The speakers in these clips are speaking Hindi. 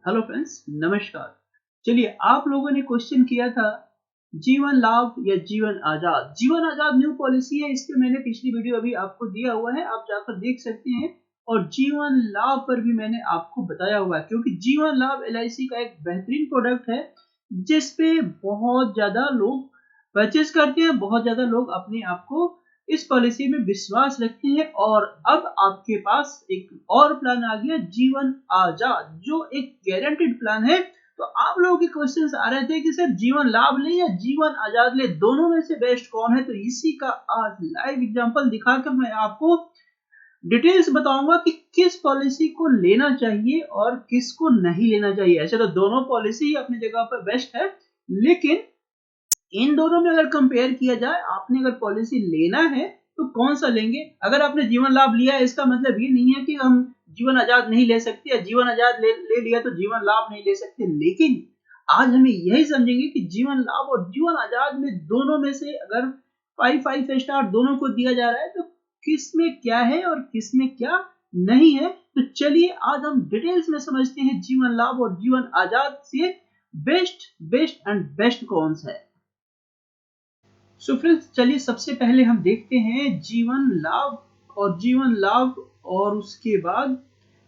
हेलो फ्रेंड्स, नमस्कार। चलिए, आप लोगों ने क्वेश्चन किया था जीवन लाभ या जीवन आजाद। जीवन आजाद न्यू पॉलिसी है, इस पे मैंने पिछली वीडियो अभी आपको दिया हुआ है, आप जाकर देख सकते हैं। और जीवन लाभ पर भी मैंने आपको बताया हुआ है, क्योंकि जीवन लाभ एलआईसी का एक बेहतरीन प्रोडक्ट है जिसपे बहुत ज्यादा लोग परचेज करते हैं, बहुत ज्यादा लोग अपने आप को इस पॉलिसी में विश्वास रखते हैं। और अब आपके पास एक और प्लान आ गया, जीवन आजाद, जो एक गारंटेड प्लान है। तो आप लोगों के क्वेश्चंस आ रहे थे कि सर जीवन लाभ ले या जीवन आजाद ले, दोनों में से बेस्ट कौन है। तो इसी का आज लाइव एग्जांपल दिखाकर मैं आपको डिटेल्स बताऊंगा कि किस पॉलिसी को लेना चाहिए और किसको नहीं लेना चाहिए। ऐसे तो दोनों पॉलिसी अपनी जगह पर बेस्ट है, लेकिन इन दोनों में अगर कंपेयर किया जाए, आपने अगर पॉलिसी लेना है तो कौन सा लेंगे। अगर आपने जीवन लाभ लिया है, इसका मतलब ये नहीं है कि हम जीवन आजाद नहीं ले सकते, या जीवन आजाद ले लिया तो जीवन लाभ नहीं ले सकते। लेकिन आज हमें यही समझेंगे कि जीवन लाभ और जीवन आजाद में दोनों में से अगर 5 स्टार दोनों को दिया जा रहा है तो किस में क्या है और किस में क्या नहीं है। तो चलिए आज हम डिटेल्स में समझते हैं जीवन लाभ और जीवन आजाद से बेस्ट एंड बेस्ट कौन सा है। सो फ्रेंड्स, चलिए सबसे पहले हम देखते हैं जीवन लाभ और जीवन लाभ, और उसके बाद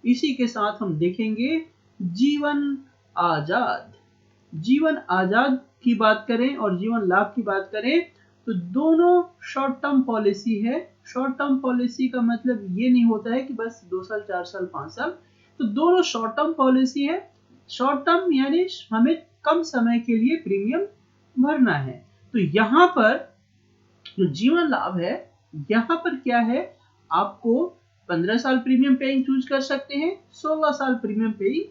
इसी के साथ हम देखेंगे जीवन आजाद। जीवन आजाद की बात करें और जीवन लाभ की बात करें तो दोनों शॉर्ट टर्म पॉलिसी है। शॉर्ट टर्म पॉलिसी का मतलब ये नहीं होता है कि बस 2 साल 4 साल 5 साल, तो दोनों शॉर्ट टर्म पॉलिसी है। शॉर्ट टर्म यानी हमें कम समय के लिए प्रीमियम भरना है। तो यहाँ पर जो जीवन लाभ है, यहाँ पर क्या है, आपको 15 साल प्रीमियम पेइंग चूज कर सकते हैं, 16 साल प्रीमियम पेइंग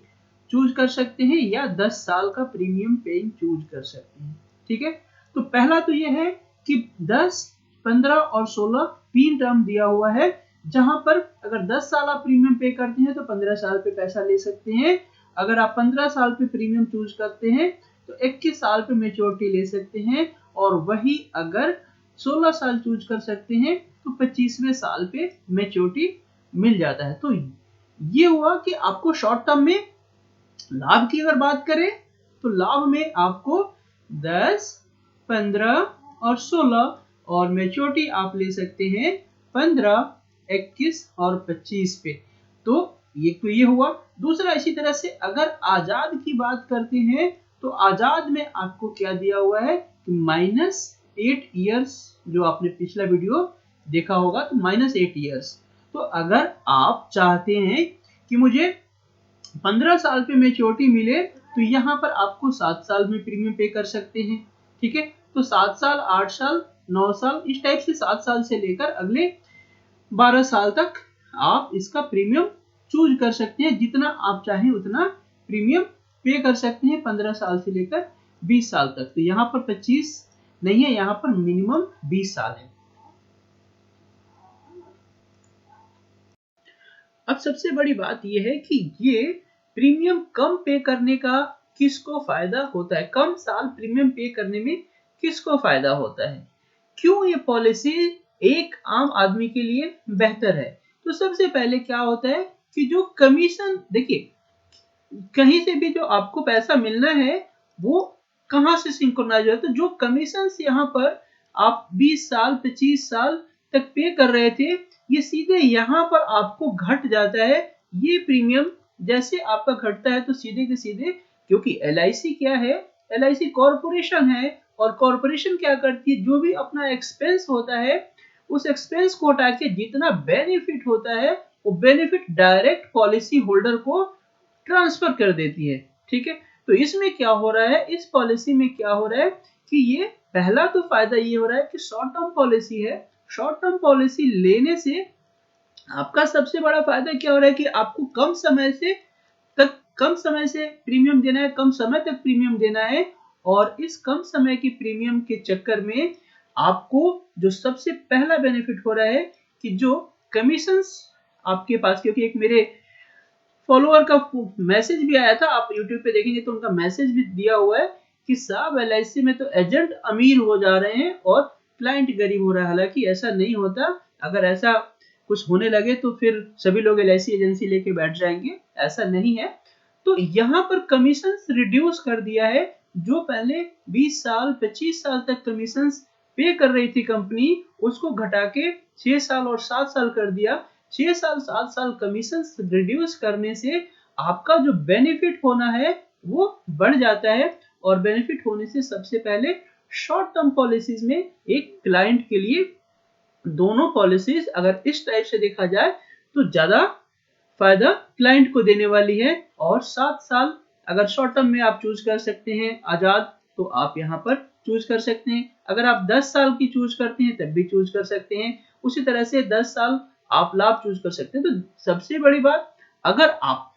चूज कर सकते हैं, या 10 साल का प्रीमियम पेइंग चूज कर सकते हैं। ठीक है, तो पहला तो यह है कि 10, 15 और 16 तीन टर्म दिया हुआ है, जहां पर अगर 10 साल आप प्रीमियम पे करते हैं तो 15 साल पे पैसा ले सकते हैं। अगर आप 15 साल पे प्रीमियम चूज करते हैं तो 21 साल पे मेच्योरिटी ले सकते हैं। और वही अगर 16 साल चूज कर सकते हैं तो 25वें साल पे मेच्योरिटी मिल जाता है। तो ये हुआ कि आपको शॉर्ट टर्म में लाभ की अगर बात करें तो लाभ में आपको 10, 15 और 16, और मेच्योरिटी आप ले सकते हैं 15, 21 और 25 पे। तो ये हुआ। दूसरा, इसी तरह से अगर आजाद की बात करते हैं तो आजाद में आपको क्या दिया हुआ है कि -8 ईयर्स, जो आपने पिछला वीडियो देखा होगा, तो -8 ईयर्स। तो अगर आप चाहते हैं कि मुझे 15 साल पे मेच्योरिटी मिले तो यहाँ पर आपको 7 साल में प्रीमियम पे कर सकते हैं। ठीक है, तो 7 साल, 8 साल, 9 साल, इस टाइप से 7 साल से लेकर अगले 12 साल तक आप इसका प्रीमियम चूज कर सकते हैं। जितना आप चाहें उतना प्रीमियम पे कर सकते हैं 15 साल से लेकर 20 साल तक। तो यहाँ पर 25 नहीं है, यहाँ पर मिनिमम 20 साल है। अब सबसे बड़ी बात यह है कि ये प्रीमियम कम पे करने का किसको फायदा होता है, कम साल प्रीमियम पे करने में किसको फायदा होता है, क्यों ये पॉलिसी एक आम आदमी के लिए बेहतर है। तो सबसे पहले क्या होता है कि जो कमीशन, देखिए कहीं से भी जो आपको पैसा मिलना है वो कहां से सिंक्रोनाइज हो, तो जो कमीशन यहाँ पर आप 20 साल 25 साल तक पे कर रहे थे, ये सीधे यहाँ पर आपको घट जाता है। ये प्रीमियम जैसे आपका घटता है तो सीधे के सीधे, क्योंकि एलआईसी क्या है, एलआईसी कॉर्पोरेशन है, और कॉर्पोरेशन क्या करती है, जो भी अपना एक्सपेंस होता है उस एक्सपेंस को हटा के जितना बेनिफिट होता है वो बेनिफिट डायरेक्ट पॉलिसी होल्डर को ट्रांसफर कर देती है। ठीक है, तो इसमें क्या हो रहा है, इस पॉलिसी में क्या हो रहा है कि ये पहला तो फायदा ये हो रहा है कि शॉर्ट टर्म पॉलिसी है। शॉर्ट टर्म पॉलिसी लेने से आपका सबसे बड़ा फायदा क्या हो रहा है कि आपको कम समय से प्रीमियम देना है, कम समय तक प्रीमियम देना है। और इस कम समय की प्रीमियम के चक्कर में आपको जो सबसे पहला बेनिफिट हो रहा है कि जो कमीशंस आपके पास, क्योंकि एक मेरे फॉलोअर का मैसेज भी आया था, आप YouTube पे देखेंगे तो उनका मैसेज भी दिया हुआ है कि साहब एलआईसी में तो एजेंट अमीर हो जा रहे हैं और क्लाइंट गरीब हो रहा है। हालांकि ऐसा नहीं होता, अगर ऐसा कुछ होने लगे तो फिर सभी लोग एलआईसी एजेंसी लेके बैठ जाएंगे, ऐसा नहीं है। तो यहाँ पर कमीशन रिड्यूस कर दिया है। जो पहले 20 साल 25 साल तक कमीशन पे कर रही थी कंपनी, उसको घटा के 6 साल और 7 साल कर दिया। 6 साल 7 साल कमीशन रिड्यूस करने से आपका जो बेनिफिट होना है वो बढ़ जाता है। और बेनिफिट होने से सबसे पहले शॉर्ट टर्म पॉलिसीज में एक क्लाइंट के लिए दोनों पॉलिसीज अगर इस टाइप से देखा जाए तो ज्यादा फायदा क्लाइंट को देने वाली है। और 7 साल अगर शॉर्ट टर्म में आप चूज कर सकते हैं आजाद, तो आप यहाँ पर चूज कर सकते हैं। अगर आप 10 साल की चूज करते हैं तब भी चूज कर सकते हैं। उसी तरह से 10 साल आप लाभ चूज कर सकते हैं। तो सबसे बड़ी बात, अगर आप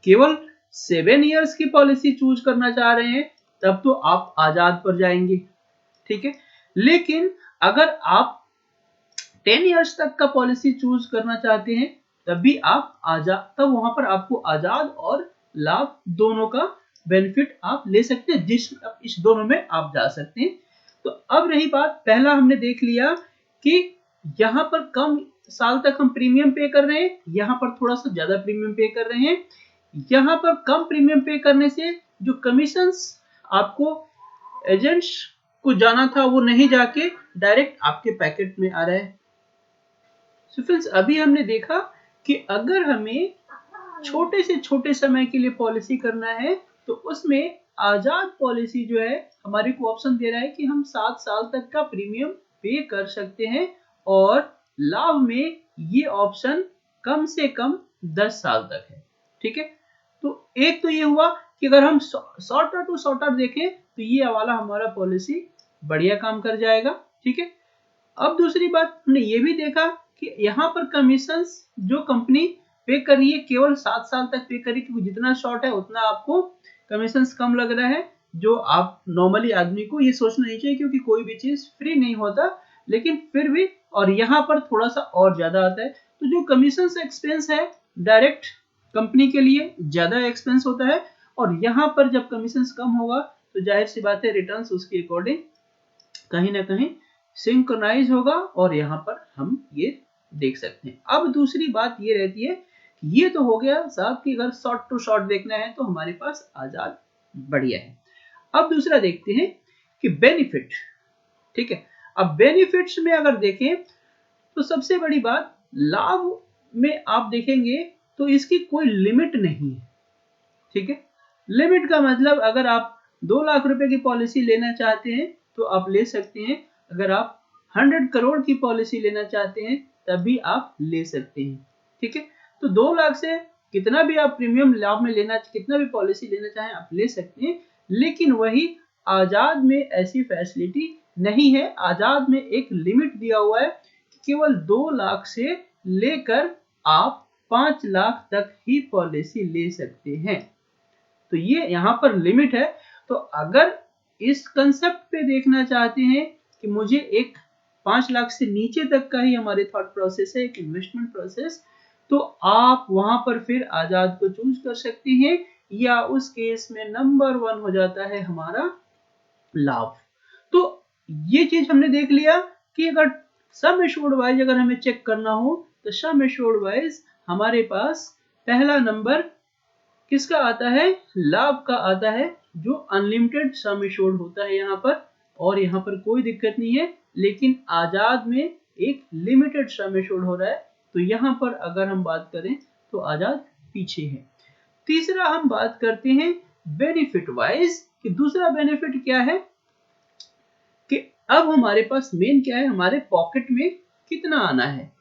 केवल 7 इयर्स की पॉलिसी चूज करना चाह रहे हैं तब तो आप आजाद पर जाएंगे, ठीक है। लेकिन अगर आप 10 इयर्स तक का पॉलिसी चूज करना चाहते हैं तब भी आप आजाद, तब वहां पर आपको आजाद और लाभ दोनों का बेनिफिट आप ले सकते हैं, इस दोनों में आप जा सकते हैं। तो अब रही बात, पहला हमने देख लिया कि यहाँ पर कम साल तक हम प्रीमियम पे कर रहे हैं, यहाँ पर थोड़ा सा ज्यादा प्रीमियम पे कर रहे हैं। यहाँ पर कम प्रीमियम पे करने से जो कमीशंस आपको एजेंट्स को जाना था वो नहीं जाके डायरेक्ट आपके पैकेट में आ रहा है। So फ्रेंड्स, अभी हमने देखा कि अगर हमें छोटे से छोटे समय के लिए पॉलिसी करना है तो उसमें आजाद पॉलिसी जो है हमारे को ऑप्शन दे रहा है कि हम 7 साल तक का प्रीमियम पे कर सकते हैं। और लाभ में ये ऑप्शन कम से कम 10 साल तक है, ठीक है। तो एक तो ये हुआ कि अगर हम शॉर्टर टू शॉर्टर देखें तो ये वाला हमारा पॉलिसी बढ़िया काम कर जाएगा, ठीक है। अब दूसरी बात, हमने ये भी देखा कि यहाँ पर कमीशंस जो कंपनी पे कर रही है केवल 7 साल तक पे करी, क्योंकि जितना शॉर्ट है उतना आपको कमीशंस कम लग रहा है। जो आप नॉर्मली आदमी को ये सोचना नहीं चाहिए, क्योंकि कोई भी चीज फ्री नहीं होता, लेकिन फिर भी और यहाँ पर थोड़ा सा और ज्यादा आता है। तो जो कमीशंस एक्सपेंस है डायरेक्ट कंपनी के लिए ज्यादा एक्सपेंस होता है, और यहाँ पर जब कमीशंस कम होगा तो जाहिर सी बात है रिटर्न्स उसके अकॉर्डिंग कहीं ना कहीं सिंक्रोनाइज होगा, और यहाँ पर हम ये देख सकते हैं। अब दूसरी बात ये रहती है, ये तो हो गया साहब कि अगर शॉर्ट टू शॉर्ट देखना है तो हमारे पास आजाद बढ़िया है। अब दूसरा देखते हैं कि बेनिफिट, ठीक है। अब बेनिफिट्स में अगर देखें तो सबसे बड़ी बात, लाभ में आप देखेंगे तो इसकी कोई लिमिट नहीं है, ठीक है। लिमिट का मतलब, अगर आप 2 लाख रुपए की पॉलिसी लेना चाहते हैं तो आप ले सकते हैं। अगर आप 100 करोड़ की पॉलिसी लेना चाहते हैं तब भी आप ले सकते हैं, ठीक है। तो 2 लाख से कितना भी आप प्रीमियम लाभ में लेना, कितना भी पॉलिसी लेना चाहें आप ले सकते हैं। लेकिन वही आजाद में ऐसी फैसिलिटी नहीं है। आजाद में एक लिमिट दिया हुआ है कि केवल 2 लाख से लेकर आप 5 लाख तक ही पॉलिसी ले सकते हैं। तो ये यहाँ पर लिमिट है। तो अगर इस कंसेप्ट पे देखना चाहते हैं कि मुझे एक 5 लाख से नीचे तक का ही हमारे थॉट प्रोसेस है, एक इन्वेस्टमेंट प्रोसेस, तो आप वहां पर फिर आजाद को चूज कर सकते हैं, या उस केस में नंबर 1 हो जाता है हमारा लाभ। तो ये चीज हमने देख लिया कि अगर सम एश्योर्ड वाइज अगर हमें चेक करना हो तो सम एश्योर्ड वाइज हमारे पास पहला नंबर किसका आता है, लाभ का आता है, जो अनलिमिटेड सम एश्योर्ड होता है यहाँ पर, और यहाँ पर कोई दिक्कत नहीं है। लेकिन आजाद में एक लिमिटेड सम एश्योर्ड हो रहा है, तो यहाँ पर अगर हम बात करें तो आजाद पीछे है। तीसरा हम बात करते हैं बेनिफिट वाइज कि दूसरा बेनिफिट क्या है, कि अब हमारे पास मेन क्या है, हमारे पॉकेट में कितना आना है।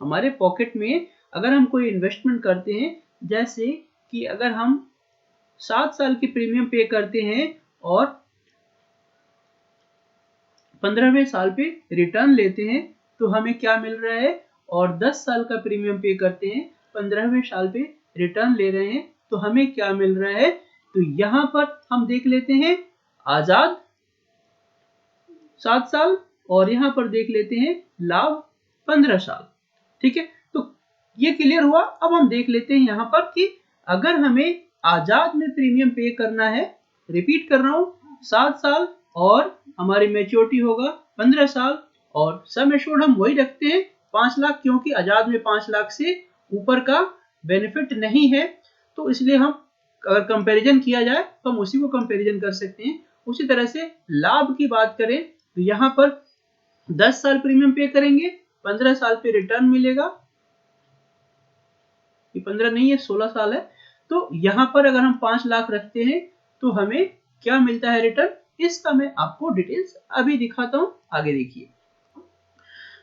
हमारे पॉकेट में अगर हम कोई इन्वेस्टमेंट करते हैं, जैसे कि अगर हम 7 साल की प्रीमियम पे करते हैं और 15वें साल पे रिटर्न लेते हैं तो हमें क्या मिल रहा है, और 10 साल का प्रीमियम पे करते हैं 15वें साल पे रिटर्न ले रहे हैं तो हमें क्या मिल रहा है। तो यहाँ पर हम देख लेते हैं आजाद 7 साल, और यहाँ पर देख लेते हैं लाभ 15 साल, ठीक है। तो ये क्लियर हुआ। अब हम देख लेते हैं यहाँ पर कि अगर हमें आजाद में प्रीमियम पे करना है, रिपीट कर रहा हूँ, 7 साल और हमारी मैच्योरिटी होगा 15 साल, और सम एश्योर्ड हम वही रखते हैं 5 लाख, क्योंकि आजाद में 5 लाख से ऊपर का बेनिफिट नहीं है, तो इसलिए हम अगर कंपैरिजन किया जाए तो हम उसी को कंपैरिजन कर सकते हैं। उसी तरह से लाभ की बात करें तो यहाँ पर 10 साल प्रीमियम पे करेंगे, 15 साल पे रिटर्न मिलेगा। ये 15 नहीं है, 16 साल है। तो यहाँ पर अगर हम 5 लाख रखते हैं तो हमें क्या मिलता है रिटर्न, इसका मैं आपको डिटेल्स अभी दिखाता हूँ, आगे देखिए।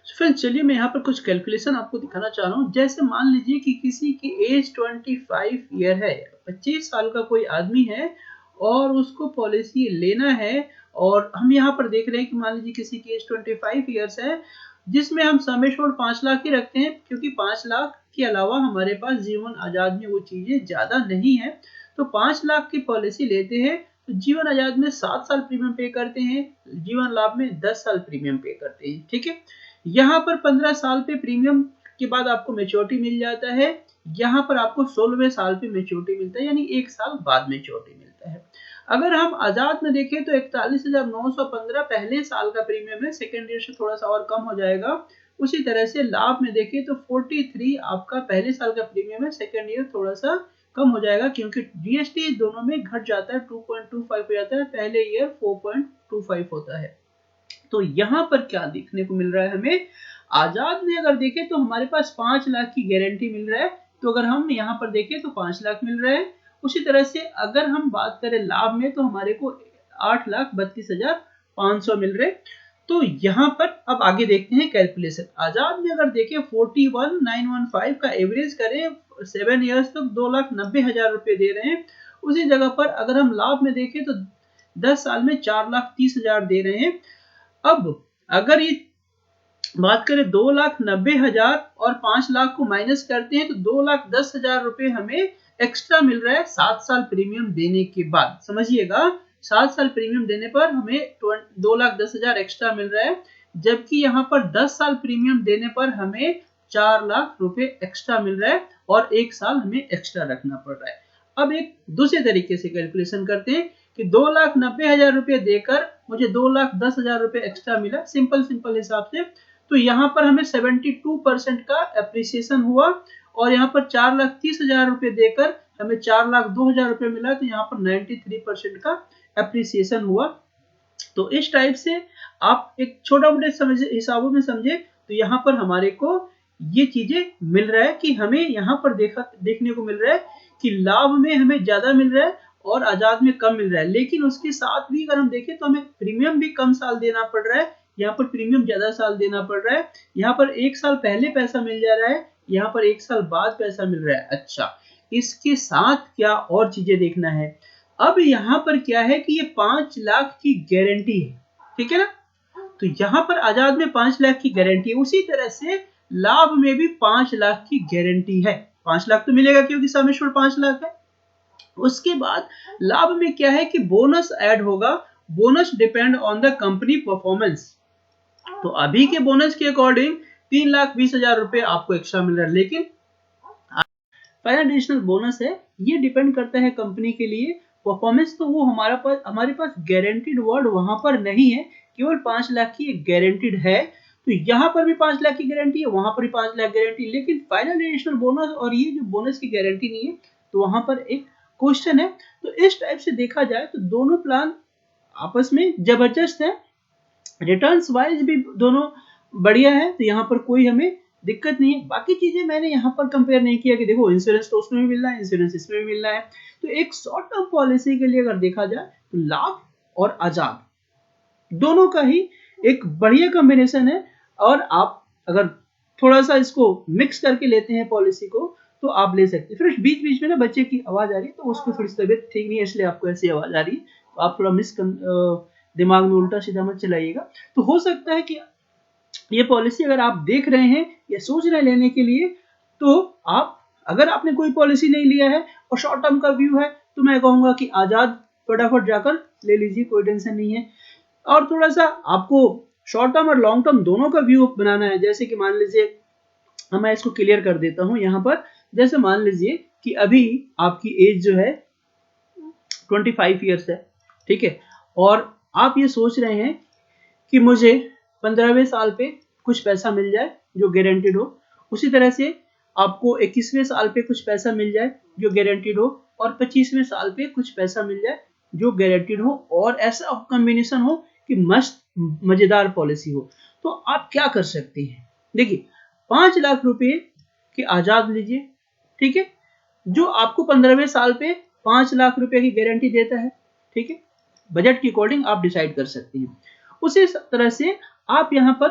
फ्रेंड्स चलिए मैं यहाँ पर कुछ कैलकुलेशन आपको दिखाना चाह रहा हूँ। जैसे मान लीजिए कि किसी की एज 25 ईयर है, 25 साल का कोई आदमी है और उसको पॉलिसी लेना है, और हम यहाँ पर देख रहे हैं कि मान लीजिए किसी की एज 25 ईयर्स है, जिसमें हम सम एश्योर्ड 5 लाख ही रखते हैं, क्योंकि 5 लाख के अलावा हमारे पास जीवन आजाद में वो चीजें ज्यादा नहीं है। तो 5 लाख की पॉलिसी लेते हैं तो जीवन आजाद में 7 साल प्रीमियम पे करते हैं, जीवन लाभ में 10 साल प्रीमियम पे करते हैं। ठीक है, यहाँ पर 15 साल पे प्रीमियम के बाद आपको मैच्योरिटी मिल जाता है, यहाँ पर आपको 16वें साल पे मैच्योरिटी मिलता है, यानी 1 साल बाद मैच्योरिटी मिलता है। अगर हम आजाद में देखें तो 41,915 पहले साल का प्रीमियम है, सेकेंड ईयर से थोड़ा सा और कम हो जाएगा। उसी तरह से लाभ में देखें तो 43 आपका पहले साल का प्रीमियम है, सेकेंड ईयर थोड़ा सा कम हो जाएगा क्योंकि जीएसटी दोनों में घट जाता है, 2.25 हो जाता है, पहले ईयर 4.25 होता है। तो यहाँ पर क्या देखने को मिल रहा है हमें, आजाद में अगर देखें तो हमारे पास 5 लाख की गारंटी मिल रहा है, तो अगर हम यहाँ पर देखें तो 5 लाख मिल रहा है। उसी तरह से अगर हम बात करें लाभ में तो हमारे को 8,32,500 मिल रहे। तो यहाँ पर अब आगे देखते हैं कैलकुलेशन। आजाद में अगर देखें 41,915 का एवरेज करें 7 ईयर्स तक 2,90,000 रुपए दे रहे हैं। उसी जगह पर अगर हम लाभ में देखें तो 10 साल में 4,30,000 दे रहे हैं। अब अगर ये बात करें 2,90,000 और 5 लाख को माइनस करते हैं तो 2,10,000 रुपए हमें एक्स्ट्रा मिल रहा है 7 साल प्रीमियम देने के बाद। समझिएगा, 7 साल प्रीमियम देने पर हमें 2,10,000 एक्स्ट्रा मिल रहा है, जबकि यहाँ पर 10 साल प्रीमियम देने पर हमें 4 लाख रुपए एक्स्ट्रा मिल रहा है और 1 साल हमें एक्स्ट्रा रखना पड़ रहा है। अब एक दूसरे तरीके से कैलकुलेशन करते हैं कि 2,90,000 रुपए देकर मुझे 2,10,000 रुपए एक्स्ट्रा मिला, सिंपल हिसाब से। तो यहाँ पर हमें 72% का एप्रिसिएशन हुआ और यहाँ पर 4,30,000 रुपए देकर हमें 4,02,000 रुपए मिला, तो यहाँ पर 93% का एप्रिसिएशन हुआ। तो इस टाइप से आप एक छोटा मोटे हिसाबों में समझे तो यहाँ पर हमारे को ये चीजें मिल रहा है कि हमें यहाँ पर देखने को मिल रहा है कि लाभ में हमें ज्यादा मिल रहा है और आजाद में कम मिल रहा है। लेकिन उसके साथ भी अगर हम देखें तो हमें प्रीमियम भी कम साल देना पड़ रहा है, यहाँ पर प्रीमियम ज्यादा साल देना पड़ रहा है। यहाँ पर 1 साल पहले पैसा मिल जा रहा है, यहाँ पर 1 साल बाद पैसा मिल रहा है। अच्छा, इसके साथ क्या और चीजें देखना है। अब यहाँ पर क्या है कि ये 5 लाख की गारंटी है, ठीक है ना। तो यहाँ पर आजाद में 5 लाख की गारंटी है, उसी तरह से लाभ में भी 5 लाख की गारंटी है। 5 लाख तो मिलेगा क्योंकि सम एश्योर्ड 5 लाख है। उसके बाद लाभ में क्या है कि बोनस ऐड होगा, bonus depend on the company performance. तो अभी के बोनस के अकॉर्डिंग 3,20,000 रुपए आपको एक्स्ट्रा मिल रहा है, लेकिन फाइनल एडिशनल बोनस है, ये डिपेंड करता है कंपनी के लिए परफॉर्मेंस। तो वो हमारे पास गारंटीड वर्ड वहां पर नहीं है, केवल 5 लाख की गारंटीड है। तो यहाँ पर भी 5 लाख की गारंटी है, वहां पर भी 5 लाख गारंटी, लेकिन फाइनल एडिशनल बोनस और ये जो बोनस की गारंटी नहीं है, तो वहां पर एक क्वेश्चन है। तो इस टाइप से देखा जाए तो दोनों प्लान आपस में जबरदस्त है, रिटर्न्स वाइज भी दोनों बढ़िया है, तो यहाँ पर कोई हमें दिक्कत नहीं है। बाकी चीजें मैंने यहाँ पर कंपेयर नहीं किया कि देखो इंश्योरेंस तो उसमें भी मिल रहा है, इंश्योरेंस इसमें भी मिल रहा है। तो एक शॉर्ट टर्म पॉलिसी के लिए अगर देखा जाए तो लाभ और आजाद दोनों का ही एक बढ़िया कॉम्बिनेशन है, और आप अगर थोड़ा सा इसको मिक्स करके लेते हैं पॉलिसी को तो आप ले सकते हैं। फिर बीच बीच में ना बच्चे की आवाज आ रही है, तो उसको थोड़ी सी तबीयत ठीक नहीं है, इसलिए आपको ऐसी आवाज आ रही है, तो आप थोड़ा दिमाग में उल्टा सीधा मत चलाइएगा। तो हो सकता है कि ये पॉलिसी अगर आप देख रहे हैं या सोच रहे हैं लेने के लिए, तो आप अगर आपने कोई पॉलिसी नहीं लिया है और शॉर्ट टर्म का व्यू है, तो मैं कहूंगा कि आजाद फटाफट जाकर ले लीजिए, कोई टेंशन नहीं है। और थोड़ा सा आपको शॉर्ट टर्म और लॉन्ग टर्म दोनों का व्यू बनाना है, जैसे कि मान लीजिए मैं इसको क्लियर कर देता हूं यहाँ पर। जैसे मान लीजिए कि अभी आपकी एज जो है 25 ईयर्स है, ठीक है, और आप ये सोच रहे हैं कि मुझे 15वें साल पे कुछ पैसा मिल जाए जो गारंटीड हो। उसी तरह से आपको 21वें साल पे कुछ पैसा मिल जाए जो गारंटीड हो। और 25वें साल पे कुछ पैसा मिल जाए जो गारंटीड हो और ऐसा कॉम्बिनेशन हो कि मस्त मजेदार पॉलिसी हो। तो आप क्या कर सकते हैं, देखिए 5 लाख रुपए के आजाद लीजिए, ठीक है, जो आपको 15वें साल पे 5 लाख रुपए की गारंटी देता है, ठीक है। बजट के अकॉर्डिंग आप डिसाइड कर सकते हैं। उसी तरह से आप यहाँ पर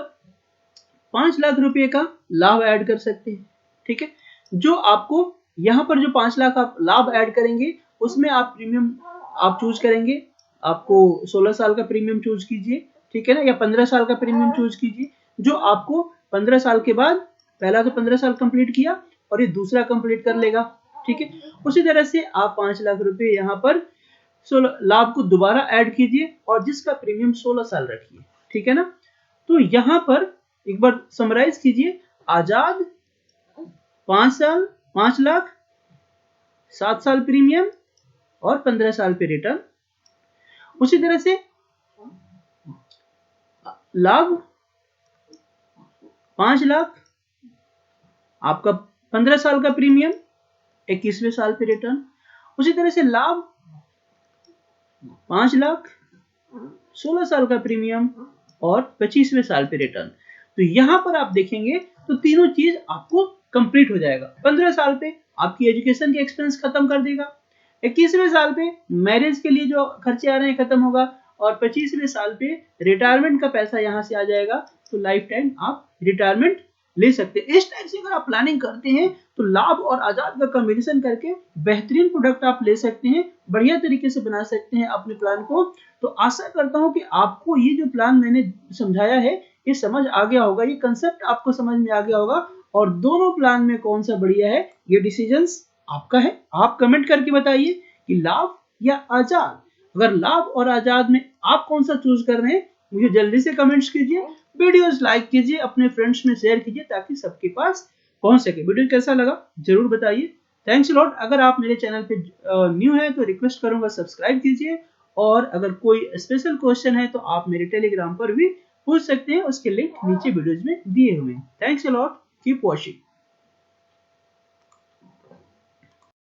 5 लाख रुपए का लाभ ऐड कर सकते हैं, ठीक है। जो आपको यहाँ पर जो 5 लाख आप लाभ ऐड करेंगे उसमें आप प्रीमियम आप चूज करेंगे, आपको 16 साल का प्रीमियम चूज कीजिए, ठीक है ना, या 15 साल का प्रीमियम चूज कीजिए, जो आपको 15 साल के बाद, पहला तो 15 साल कंप्लीट किया और ये दूसरा कंप्लीट कर लेगा, ठीक है। उसी तरह से आप 5 लाख रुपए यहाँ पर लाभ को दोबारा ऐड कीजिए और जिसका प्रीमियम 16 साल रखिए, ठीक है ना। तो यहाँ पर एक बार समराइज कीजिए, आजाद 5 साल 5 लाख 7 साल प्रीमियम और 15 साल पे रिटर्न। उसी तरह से लाभ 5 लाख आपका 15 साल का प्रीमियम 21वें साल पे रिटर्न। उसी तरह से लाभ 5 लाख 16 साल का प्रीमियम और 25वें साल पे रिटर्न। तो यहां पर आप देखेंगे तो तीनों चीज आपको कंप्लीट हो जाएगा। 15 साल पे आपकी एजुकेशन के एक्सपेंस खत्म कर देगा, 21वें साल पे मैरिज के लिए जो खर्चे आ रहे हैं खत्म होगा और 25वें साल पे रिटायरमेंट का पैसा यहां से आ जाएगा। तो लाइफ टाइम आप रिटायरमेंट ले सकते हैं। इस टाइप से अगर आप प्लानिंग करते हैं तो लाभ और आजाद का कॉम्बिनेशन करके बेहतरीन प्रोडक्ट आप ले सकते हैं, बढ़िया तरीके से बना सकते हैं अपने प्लान को। तो आशा करता हूं कि आपको ये जो प्लान मैंने समझाया है ये समझ आ गया होगा, ये कंसेप्ट आपको समझ में आ गया होगा और दोनों प्लान में कौन सा बढ़िया है ये डिसीजन आपका है। आप कमेंट करके बताइए कि लाभ या आजाद, अगर लाभ और आजाद में आप कौन सा चूज कर रहे हैं, मुझे जल्दी से कमेंट्स कीजिए, वीडियोस लाइक कीजिए, अपने फ्रेंड्स में शेयर कीजिए ताकि सबके पास पहुंच सके। वीडियो कैसा लगा जरूर बताइए। Thanks lot. अगर आप मेरे चैनल पे न्यू है तो रिक्वेस्ट करूंगा सब्सक्राइब कीजिए और अगर कोई स्पेशल क्वेश्चन है तो आप मेरे टेलीग्राम पर भी पूछ सकते हैं, उसके लिंक नीचे वीडियोज में दिए हुए हैं। Thanks lot, keep watching.